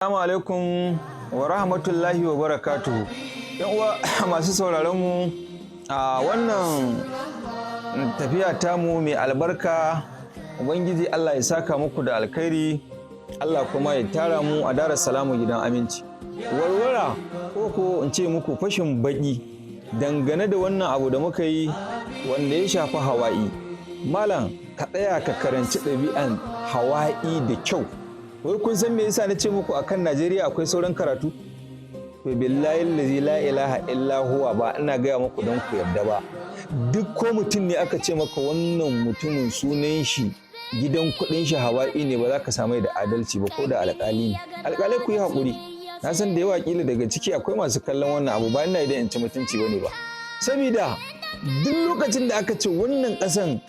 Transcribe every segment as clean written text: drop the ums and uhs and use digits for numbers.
Assalamu alaikum wa rahmatullahi wa barakatuhu. Yan uwa masu sauraron mu a wannan tafiya tamu mai albarka, Ubangiji Allah ya saka muku da alkhairi, Allah kuma ya tara mu a Dar Salamu gidan aminci. Warwara ko in ce muku fashin baki dangane da wannan abu da muka yi wanda ya shafi hawa'i. Malam ka tsaya ka karanci ɗabi'an hawa'i da kyau. Wai kun san me yasa na ce muku akan Najeriya akwai sauran karatu? To billahi allazi la ilaha illa huwa ba ina gaya muku don ku yarda ba. Duk ko mutum ne aka ce maka wannan mutumin sunan shi gidan kuɗin shi hawa'i ne ba za ka samu da adalci ba ko da alƙali ne. Alƙalai ku yi haƙuri. Na san da yawa kila daga ciki akwai masu kallon wannan abu ba ina idan in ci mutunci bane ba. Sabida duk lokacin da aka ce wannan ƙasan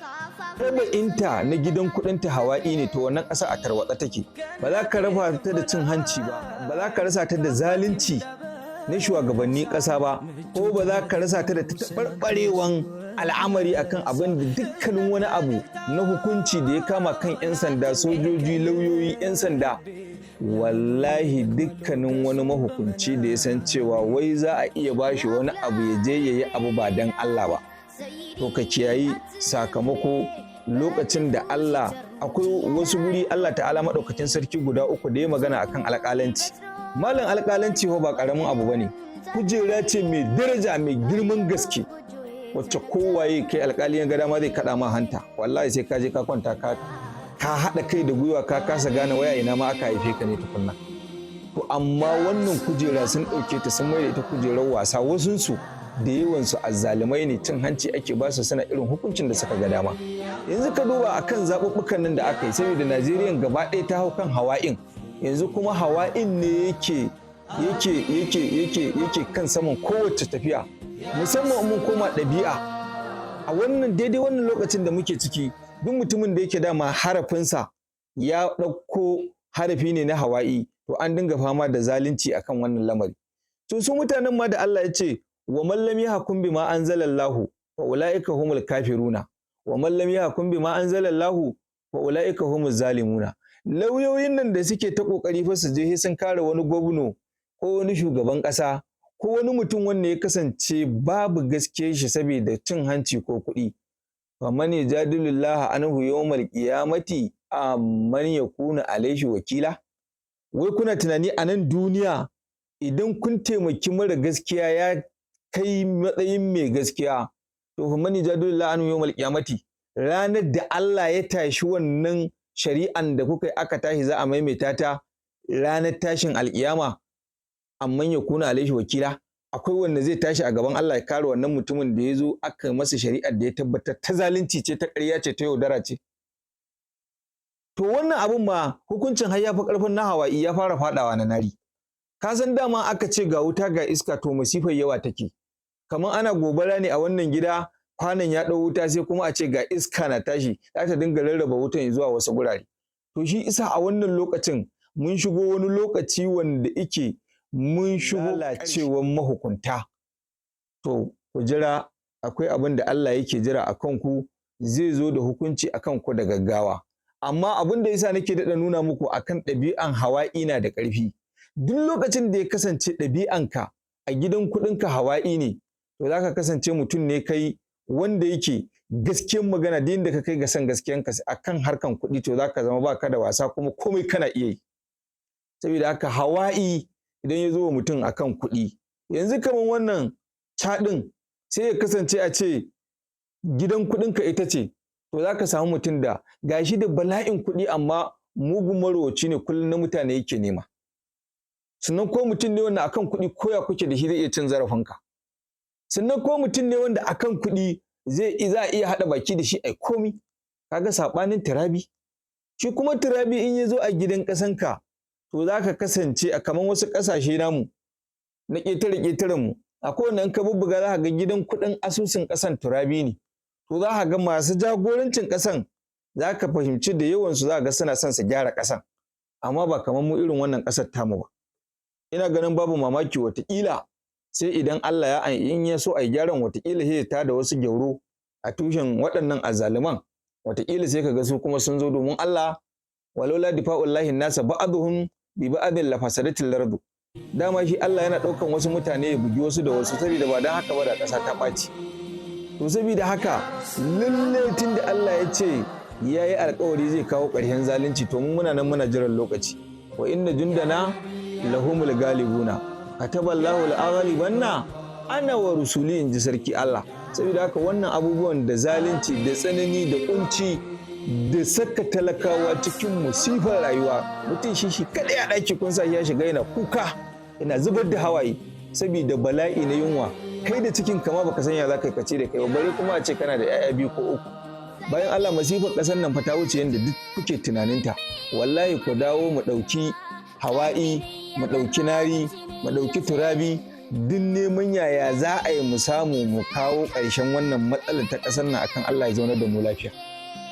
raba'inta na gidan kudinta hawa'i ne to wannan ƙasa a tarwatsa take. Ba za ka raba ta da cin hanci ba za ka rasa ta da zalunci na shugabanni ƙasa ba, ko ba za ka rasa ta da taɓarɓarewan al'amari akan abin da dukkanin wani abu na hukunci da ya kama kan 'yan sanda, sojoji, lauyoyi, 'yan sanda. Wallahi dukkanin wani mahukunci da ya san cewa wai za a iya bashi wani abu ya je ya yi abu ba don Allah ba, to ka kiyayi sakamako lokacin da Allah akwai wasu guri Allah ta'ala maɗaukacin sarki guda uku da ya magana akan alƙalanci. Malam alƙalanci ba ƙaramin abu bane, kujera ce mai daraja mai girman gaske wacce kowaye kai alƙali ga dama zai kaɗa ma hanta. Wallahi sai ka je ka kwanta ka haɗa kai da gwiwa ka kasa gane waya ina ma aka haife ka ne tukunna. To amma wannan kujera sun ɗauke ta sun mai da ita kujerar wasa, wasunsu da yawansu azzalumai ne, cin hanci ake ba su sana irin hukuncin da suka ga dama. Yanzu ka duba akan zaɓuɓɓukan nan da aka yi, saboda Najeriya gaba ɗaya ta hau kan hawa'in, yanzu kuma hawa'in ne yake kan saman kowace tafiya, musamman mun koma ɗabi'a a wannan daidai wannan lokacin da muke ciki. Duk mutumin da yake dama harafinsa ya ɗauko harafi ne na hawa'i, to an dinga fama da zalunci akan wannan lamari. To su mutanen ma da Allah ya ce wa man lam yahkum bima anzalallahu fa ulaika humul kafiruna wa man lam yahkum bima anzalallahu fa ulaika humuz zalimuna. Lauyoyin nan da suke ta kokari fa su je sun kare wani gwamno ko wani shugaban kasa ko wani mutum wanda ya kasance babu gaskiyar shi saboda cin hanci ko kuɗi, fa man yajadilullaha anhu yawmal qiyamati amman yakuna alaihi wakila. Wai kuna tunani a nan duniya idan kun taimaki mara gaskiya ya kai matsayin mai gaskiya, to fa man yajadilullaha anhu yawmal qiyamati, ranar da Allah ya tashi wannan shari'an da kuka yi aka tashi za a maimaita ta ranar tashin alkiyama, amman yakuna alaihi wakila, akwai wanda zai tashi a gaban Allah ya kare wannan mutumin da ya zo aka masa shari'ar da ya tabbatar ta zalunci ce, ta ƙarya ce, ta yaudara ce. To wannan abun ma hukuncin har ya fi ƙarfin na hawa'i, ya fara faɗawa na nari. Ka san dama aka ce ga wuta ga iska to masifar yawa take. Kamar ana gobara ne a wannan gida, kwanan ya ɗau wuta sai kuma a ce ga iska na tashi za ta dinga rarraba wutan zuwa wasu gurare. To shi isa a wannan lokacin mun shigo wani lokaci wanda ike mun shigo lalacewan mahukunta. To ku jira, akwai abin da Allah yake jira a kanku, zai zo da hukunci a kanku da gaggawa. Amma abin da yasa nake daɗa nuna muku akan ɗabi'an hawa'i na da ƙarfi. Duk lokacin da ya kasance ɗabi'anka a gidan kuɗinka hawa'i ne, to za ka kasance mutum ne kai wanda yake gaskiyar magana, da yadda ka kai ga san gaskiyanka akan harkan kuɗi, to za ka zama ba ka da wasa kuma komai kana iya yi. Saboda haka hawa'i idan ya zo wa mutum akan kuɗi, yanzu kamar wannan caɗin sai ya kasance a ce gidan kuɗinka ita ce, to za ka samu mutum da gashi da bala'in kuɗi amma mugun marowaci ne, kullum na mutane yake nema. Sannan ko mutum ne wanda akan kuɗi koya kuke da shi zai iya cin zarafinka. Sannan ko mutum ne wanda akan kuɗi za a iya haɗa baki da shi ai komi. Kaga saɓanin turabi. Shi kuma turabi in ya zo a gidan ƙasanka, to za ka kasance a kamar wasu ƙasashe namu na ƙetare-ƙetaren mu, akwai wanda in ka bubbuga za ka ga gidan kuɗin asusun ƙasan turabi ne. To za ka ga masu jagorancin ƙasan za ka fahimci da yawansu za ka ga suna son su gyara ƙasan, amma ba kamar mu irin wannan ƙasar tamu ba. Ina ganin babu mamaki wataƙila sai idan Allah ya in ya so a yi gyaran, wataƙila sai ya tada wasu gyauro a tushen waɗannan azzaluman, wataƙila sai ka ga su kuma sun zo domin Allah walaula difa'ullahi nasa ba'dhum bi ba'dil lafasadatil lardu. Dama shi Allah yana ɗaukan wasu mutane ya bugi wasu da wasu, saboda ba don haka ba da ƙasa ta ɓaci. To saboda haka lalle tun da Allah ya ce ya yi alkawari zai kawo ƙarshen zalunci, to mun muna nan muna jiran lokaci. Wa inna jundana lahumul galibuna kataballahu al-aghlibanna ana wa rusuli, in ji sarki Allah. Saboda haka wannan abubuwan da zalunci da tsanani da kunci da saka talakawa cikin musifar rayuwa, mutum shi kada ya ɗaki kun sa ya shiga yana kuka yana zubar da hawaye saboda bala'i na yunwa, kai da cikin kama baka sanya za ka yi kace da kai, bare kuma a ce kana da 'ya'ya 2 ko 3. Bayan Allah, masifar ƙasar nan fa ta wuce yadda duk kuke tunaninta. Wallahi ku dawo mu ɗauki hawa'i, mu ɗauki nari, mu ɗauki turabi, duk neman yaya za a yi mu samu mu kawo ƙarshen wannan matsalar ta ƙasar nan akan Allah ya zaunar da mu lafiya.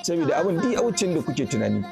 Saboda abin duk aucin da kuke tunani,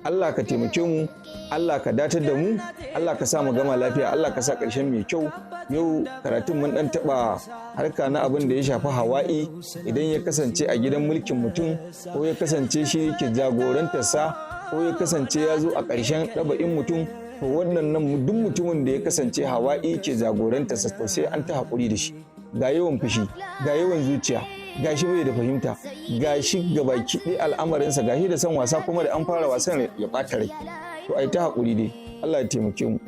Allah ka taimake mu, Allah ka datar da mu, Allah ka sa mu gama lafiya, Allah ka sa ƙarshen mai kyau. Yau karatun mun ɗan taɓa harka na abin da ya shafi hawa'i, idan ya kasance a gidan mulkin mutum, ko ya kasance shi ke jagorantarsa, ko ya kasance ya zo a ƙarshen ɗaba'in mutum, to wannan nan duk mutumin da ya kasance hawa'i ke jagorantarsa, to sai an ta haƙuri da shi. Ga yawan fushi, ga yawan zuciya, ga shi bai da fahimta, ga shi gabaki ɗaya al'amarinsa, ga shi da son wasa, kuma da an fara wasan ya ɓata rai. To ai ta haƙuri dai, Allah ya taimake mu.